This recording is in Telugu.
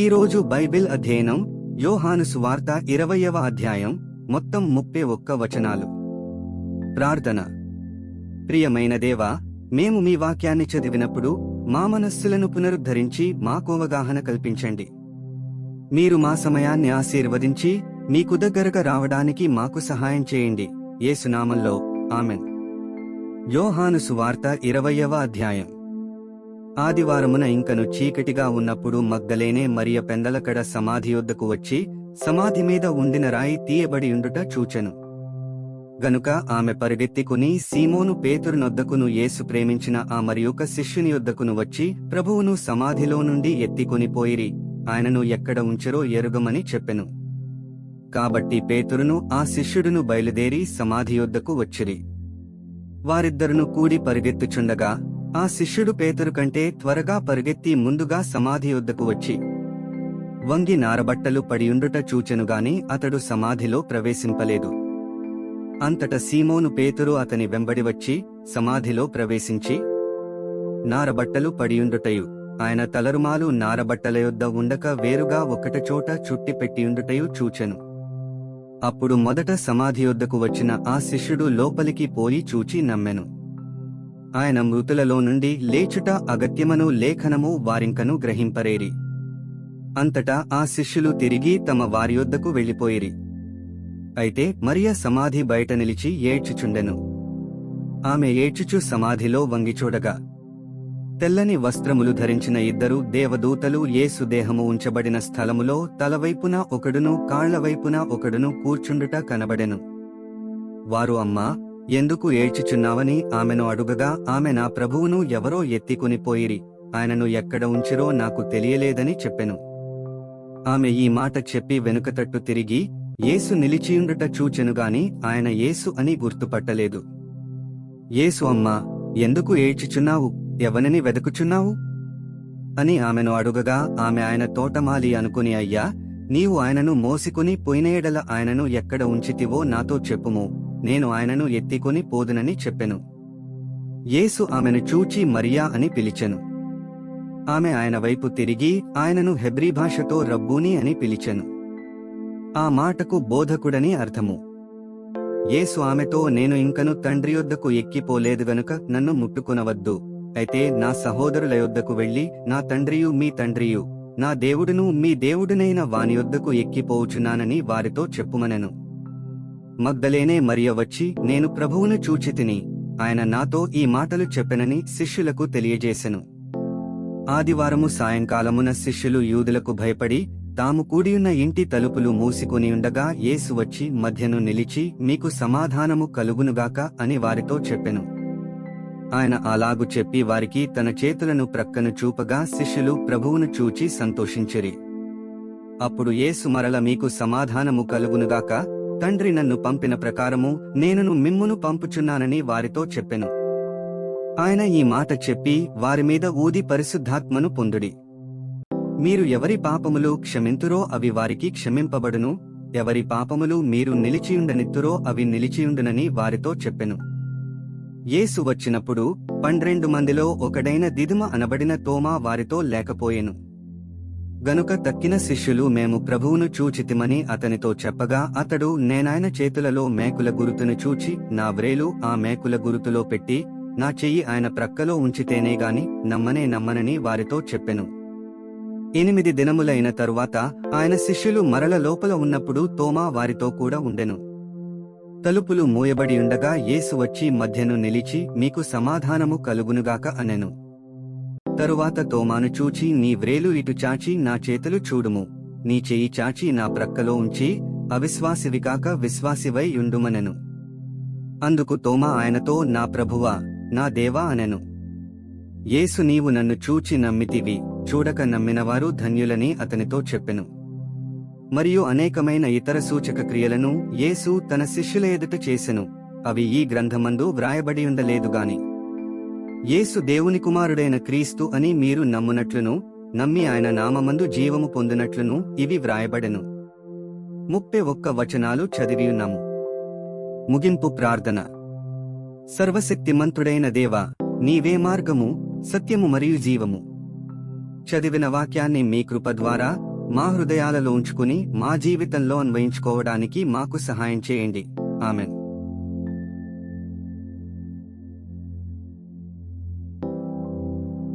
ఈరోజు బైబిల్ అధ్యయనం యోహాను సువార్త 20వ అధ్యాయం మొత్తం 31 వచనాలు. ప్రార్థన. ప్రియమైన దేవా, మేము మీ వాక్యాన్ని చదివినప్పుడు మా మనస్సులను పునరుద్ధరించి మాకు అవగాహన కల్పించండి. మీరు మా సమయాన్ని ఆశీర్వదించి మీకు దగ్గరగా రావడానికి మాకు సహాయం చేయండి. యేసు నామంలో ఆమెన్. యోహాను సువార్త 20వ అధ్యాయం. ఆదివారమున ఇంకను చీకటిగా ఉన్నప్పుడు మగ్దలేనే మరియ పెందలకడ సమాధి యొద్దకు వచ్చి సమాధి మీద ఉండిన రాయి తీయబడియుండుట చూచెను. గనుక ఆమె పరిగెత్తికుని సీమోను పేతురునొద్దకును యేసు ప్రేమించిన ఆ మరియొక శిష్యుని యొద్దకును వచ్చి ప్రభువును సమాధిలో నుండి ఎత్తికొని పోయిరి, ఆయనను ఎక్కడ ఉంచెరో ఎరుగమని చెప్పెను. కాబట్టి పేతురును ఆ శిష్యుడును బయలుదేరి సమాధి యొద్దకు వచ్చిరి. వారిద్దరును కూడి పరిగెత్తుచుండగా ఆ శిష్యుడు పేతురు కంటే త్వరగా పరిగెత్తి ముందుగా సమాధి యొద్దకు వచ్చి వంగి నారబట్టలు పడియుండుట చూచెనుగాని అతడు సమాధిలో ప్రవేశింపలేదు. అంతట సీమోను పేతురు అతని వెంబడి వచ్చి సమాధిలో ప్రవేశించి నారబట్టలు పడియుండుటయు ఆయన తలరుమాలు నారబట్టల యొద్ద ఉండక వేరుగా ఒకటచోట చుట్టి పెట్టియుండుటయు చూచెను. అప్పుడు మొదట సమాధి యొద్దకు వచ్చిన ఆ శిష్యుడు లోపలికి పోయి చూచి నమ్మెను. ఆయన మృతులలో నుండి లేచుట అగత్యమను లేఖనము వారింకను గ్రహింపరేరి. అంతటా ఆ శిష్యులు తిరిగి తమ వారి యొద్దకు వెళ్ళిపోయిరి. అయితే మరియ సమాధి బయట నిలిచి ఏడ్చుచుండెను. ఆమె ఏడ్చుచు సమాధిలో వంగిచూడగా తెల్లని వస్త్రములు ధరించిన ఇద్దరు దేవదూతలు యేసు దేహము ఉంచబడిన స్థలములో తలవైపున ఒకడును కాళ్లవైపున ఒకడును కూర్చుండుట కనబడెను. వారు, అమ్మా, ఎందుకు ఏడ్చుచున్నావని ఆమెను అడుగగా ఆమె, నా ప్రభువును ఎవరో ఎత్తికొని పోయిరి, ఆయనను ఎక్కడ ఉంచిరో నాకు తెలియలేదని చెప్పెను. ఆమె ఈ మాట చెప్పి వెనుకతట్టు తిరిగి యేసు నిలిచియుండుట చూచెనుగాని ఆయన యేసు అని గుర్తుపట్టలేదు. యేసు, అమ్మా, ఎందుకు ఏడ్చుచున్నావు, ఎవనిని వెదకుచున్నావు అని ఆమెను అడుగగా ఆమె ఆయన తోటమాలి అనుకుని, అయ్యా, నీవు ఆయనను మోసికొని పోయినయెడల ఆయనను ఎక్కడ ఉంచితివో నాతో చెప్పుము, నేను ఆయనను ఎత్తికొని పోదునని చెప్పెను. యేసు ఆమెను చూచి మరియా అని పిలిచెను. ఆమె ఆయన వైపు తిరిగి ఆయనను హెబ్రీ భాషతో రబ్బూని అని పిలిచెను. ఆ మాటకు బోధకుడని అర్థము. యేసు ఆమెతో, నేను ఇంకను తండ్రి యొద్దకు ఎక్కిపోలేదు గనుక నన్ను ముట్టుకొనవద్దు. అయితే నా సహోదరుల యొద్దకు వెళ్లి నా తండ్రియు మీ తండ్రియు, నా దేవుడును మీ దేవుడునైన వాని యొద్దకు ఎక్కిపోవుచున్నానని వారితో చెప్పుమనెను. మగ్దలేనే మరియ వచ్చి, నేను ప్రభువును చూచితిని, ఆయన నాతో ఈ మాటలు చెప్పెనని శిష్యులకు తెలియజేసెను. ఆదివారము సాయంకాలమున శిష్యులు యూదులకు భయపడి తాము కూడియున్న ఇంటి తలుపులు మూసికొనియుండగా యేసు వచ్చి మధ్యను నిలిచి, మీకు సమాధానము కలుగునుగాక అని వారితో చెప్పెను. ఆయన అలాగు చెప్పి వారికి తన చేతులను ప్రక్కను చూపగా శిష్యులు ప్రభువును చూచి సంతోషించిరి. అప్పుడు యేసు మరల, మీకు సమాధానము కలుగునుగాక, తండ్రి నన్ను పంపిన ప్రకారము నేనును మిమ్మును పంపుచున్నానని వారితో చెప్పెను. ఆయన ఈ మాట చెప్పి వారి మీద ఊది పరిశుద్ధాత్మను పొందుడి. మీరు ఎవరి పాపములు క్షమింతురో అవి వారికి క్షమింపబడును, ఎవరి పాపములు మీరు నిలిచియుండనిత్తురో అవి నిలిచియుండునని వారితో చెప్పెను. యేసు వచ్చినప్పుడు 12 మందిలో ఒకడైన దిదుమ అనబడిన తోమా వారితో లేకపోయెను. గనుక తక్కిన శిష్యులు, మేము ప్రభువును చూచితిమని అతనితో చెప్పగా అతడు, నేనాయన చేతులలో మేకుల గురుతును చూచి నా వ్రేలు ఆ మేకుల గురుతులో పెట్టి నా చెయ్యి ఆయన ప్రక్కలో ఉంచితేనేగాని నమ్మనని వారితో చెప్పెను. 8 దినములైన తరువాత ఆయన శిష్యులు మరల లోపల ఉన్నప్పుడు తోమా వారితో కూడా ఉండెను. తలుపులు మూయబడియుండగా యేసు వచ్చి మధ్యను నిలిచి, మీకు సమాధానము కలుగునుగాక అనెను. తరువాత తోమాను చూచి, నీ వ్రేలు ఇటు చాచి నా చేతులు చూడుము, నీ చెయ్యి చాచి నా ప్రక్కలో ఉంచి అవిశ్వాసివికాక విశ్వాసివై యుండుమనెను. అందుకు తోమా ఆయనతో, నా ప్రభువా, నా దేవా అనెను. యేసు, నీవు నన్ను చూచి నమ్మితివి, చూడక నమ్మినవారు ధన్యులని అతనితో చెప్పెను. మరియు అనేకమైన ఇతర సూచక క్రియలను యేసు తన శిష్యుల ఎదుట చేసెను, అవి ఈ గ్రంథమందు వ్రాయబడియుండలేదుగాని. యేసు దేవుని కుమారుడైన క్రీస్తు అని మీరు నమ్మునట్లును, నమ్మి ఆయన నామమందు జీవము పొందినట్లును ఇవి వ్రాయబడెను. 31 వచనాలు చదివియున్నాము. ముగింపు ప్రార్థన. సర్వశక్తిమంతుడైన దేవా, నీవే మార్గము, సత్యము మరియు జీవము. చదివిన వాక్యాన్ని మీ కృప ద్వారా మా హృదయాలలో ఉంచుకుని మా జీవితంలో అన్వయించుకోవడానికి మాకు సహాయం చేయండి. ఆమెన్.